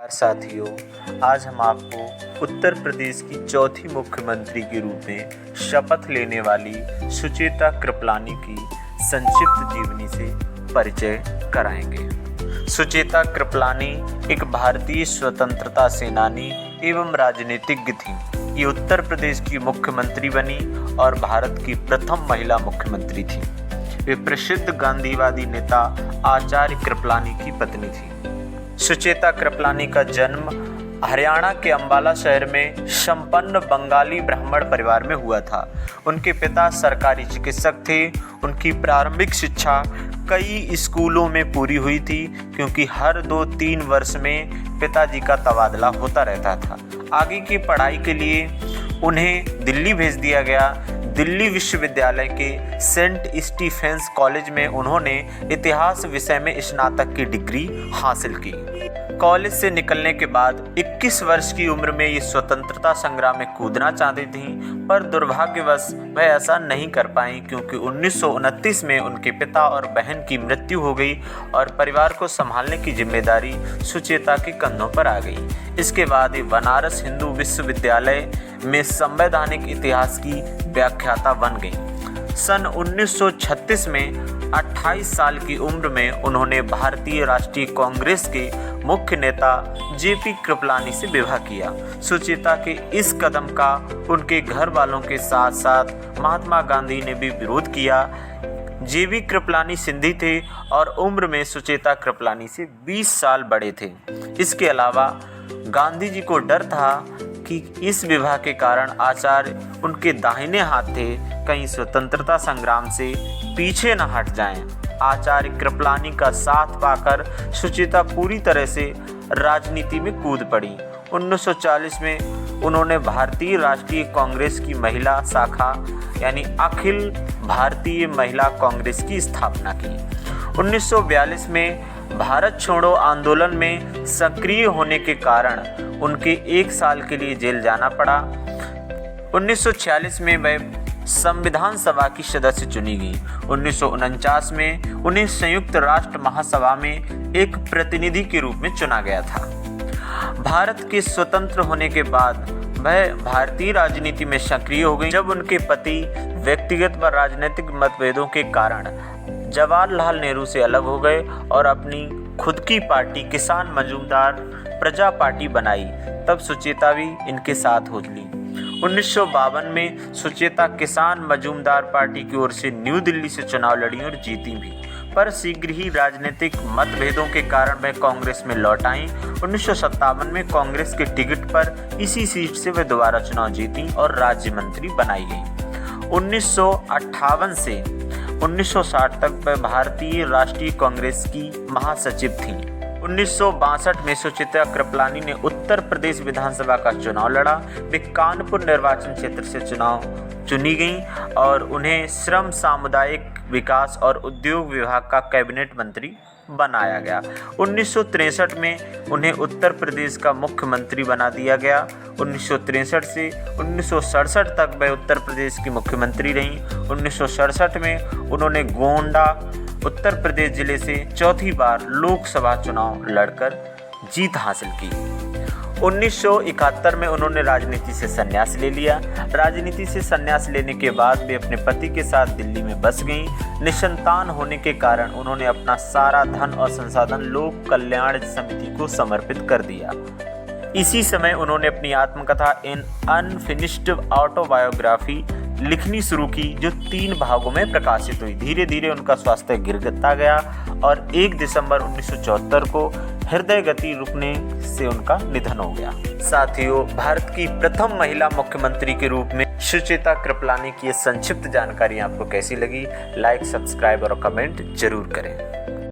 साथियों, आज हम आपको उत्तर प्रदेश की चौथी मुख्यमंत्री के रूप में शपथ लेने वाली सुचेता कृपलानी की संक्षिप्त जीवनी से परिचय कराएंगे। सुचेता कृपलानी एक भारतीय स्वतंत्रता सेनानी एवं राजनीतिज्ञ थीं। ये उत्तर प्रदेश की मुख्यमंत्री बनी और भारत की प्रथम महिला मुख्यमंत्री थीं। वे प्रसिद्ध गांधीवादी नेता आचार्य कृपलानी की पत्नी थीं। सुचेता कृपलानी का जन्म हरियाणा के अंबाला शहर में संपन्न बंगाली ब्राह्मण परिवार में हुआ था। उनके पिता सरकारी चिकित्सक थे। उनकी प्रारंभिक शिक्षा कई स्कूलों में पूरी हुई थी, क्योंकि हर 2-3 वर्ष में पिताजी का तबादला होता रहता था। आगे की पढ़ाई के लिए उन्हें दिल्ली भेज दिया गया। दिल्ली विश्वविद्यालय के सेंट स्टीफेंस कॉलेज में उन्होंने इतिहास विषय में स्नातक की डिग्री हासिल की। कॉलेज से निकलने के बाद 21 वर्ष की उम्र में ये स्वतंत्रता संग्राम में कूदना चाहती थीं, पर दुर्भाग्यवश वह ऐसा नहीं कर पाईं, क्योंकि 1929 में उनके पिता और बहन की मृत्यु हो गई और परिवार को संभालने की जिम्मेदारी सुचेता के कंधों पर आ गई। इसके बाद ये बनारस हिंदू विश्वविद्यालय में संवैधानिक इतिहास की व्याख्याता बन गई। सन 1936 में 28 साल की उम्र में उन्होंने भारतीय राष्ट्रीय कांग्रेस के मुख्य नेता जेपी कृपलानी से विवाह किया। सुचेता के इस कदम का उनके घर वालों के साथ साथ महात्मा गांधी ने भी विरोध किया। जेबी कृपलानी सिंधी थे और उम्र में सुचेता कृपलानी से 20 साल बड़े थे। इसके अलावा गांधी जी को डर था कि इस विवाह के कारण आचार्य उनके दाहिने हाथ थे, कहीं स्वतंत्रता संग्राम से पीछे न हट जाएं। आचार्य कृपलानी का साथ पाकर सुचेता पूरी तरह से राजनीति में कूद पड़ी। 1940 में उन्होंने भारतीय राष्ट्रीय कांग्रेस की महिला शाखा यानी अखिल भारतीय महिला कांग्रेस की स्थापना की। 1942 में भारत छोड़ो आंदोलन में सक्रिय होने के कारण उनके 1 साल के लिए जेल जाना पड़ा। 1946 में वह संविधान सभा की सदस्य चुनी गई। 1949 में उन्हें संयुक्त राष्ट्र महासभा में एक प्रतिनिधि के रूप में चुना गया था। भारत के स्वतंत्र होने के बाद वह भारतीय राजनीति में सक्रिय हो गई। जब उनके पति व्यक्तिगत व राजनीतिक मतभेदों के कारण जवाहरलाल नेहरू से अलग हो गए और अपनी खुद की पार्टी किसान मजदूर प्रजा पार्टी बनाई, तब सुचेता भी इनके साथ हो ली। 1952 में सुचेता किसान मजदूर पार्टी की ओर से न्यू दिल्ली से चुनाव लड़ी और जीती भी, पर शीघ्र ही राजनीतिक मतभेदों के कारण वह कांग्रेस में लौट आईं। 1957 में कांग्रेस के टिकट पर इसी सीट से वह दोबारा चुनाव जीती और राज्य मंत्री बनाई गई। 1958 से 1960 तक वह भारतीय राष्ट्रीय कांग्रेस की महासचिव थीं। 1962 में सुचेता कृपलानी ने उत्तर प्रदेश विधानसभा का चुनाव लड़ा। वे कानपुर निर्वाचन क्षेत्र से चुनाव चुनी गईं और उन्हें श्रम, सामुदायिक विकास और उद्योग विभाग का कैबिनेट मंत्री बनाया गया। 1963 में उन्हें उत्तर प्रदेश का मुख्यमंत्री बना दिया गया। 1963 से 1967 तक वह उत्तर प्रदेश की मुख्यमंत्री रहीं। 1967 में उन्होंने गोंडा उत्तर प्रदेश जिले से चौथी बार लोकसभा चुनाव लड़कर जीत हासिल की। 1971 में उन्होंने राजनीति से संन्यास ले लिया। राजनीति से संन्यास लेने के बाद वे अपने पति के साथ दिल्ली में बस गईं। निसंतान होने के कारण उन्होंने अपना सारा धन और संसाधन लोक कल्याण समिति को समर्पित कर दिया। इसी समय उन्होंने अपनी आत्मकथा इन अनफिनिश्ड ऑटोबायोग्राफी लिखनी शुरू की, जो 3 भागों में प्रकाशित हुई। धीरे धीरे उनका स्वास्थ्य गिरता गया और 1 दिसंबर 1974 को हृदय गति रुकने से उनका निधन हो गया। साथियों, भारत की प्रथम महिला मुख्यमंत्री के रूप में सुचेता कृपलानी की ये संक्षिप्त जानकारी आपको कैसी लगी? लाइक, सब्सक्राइब और कमेंट जरूर करें।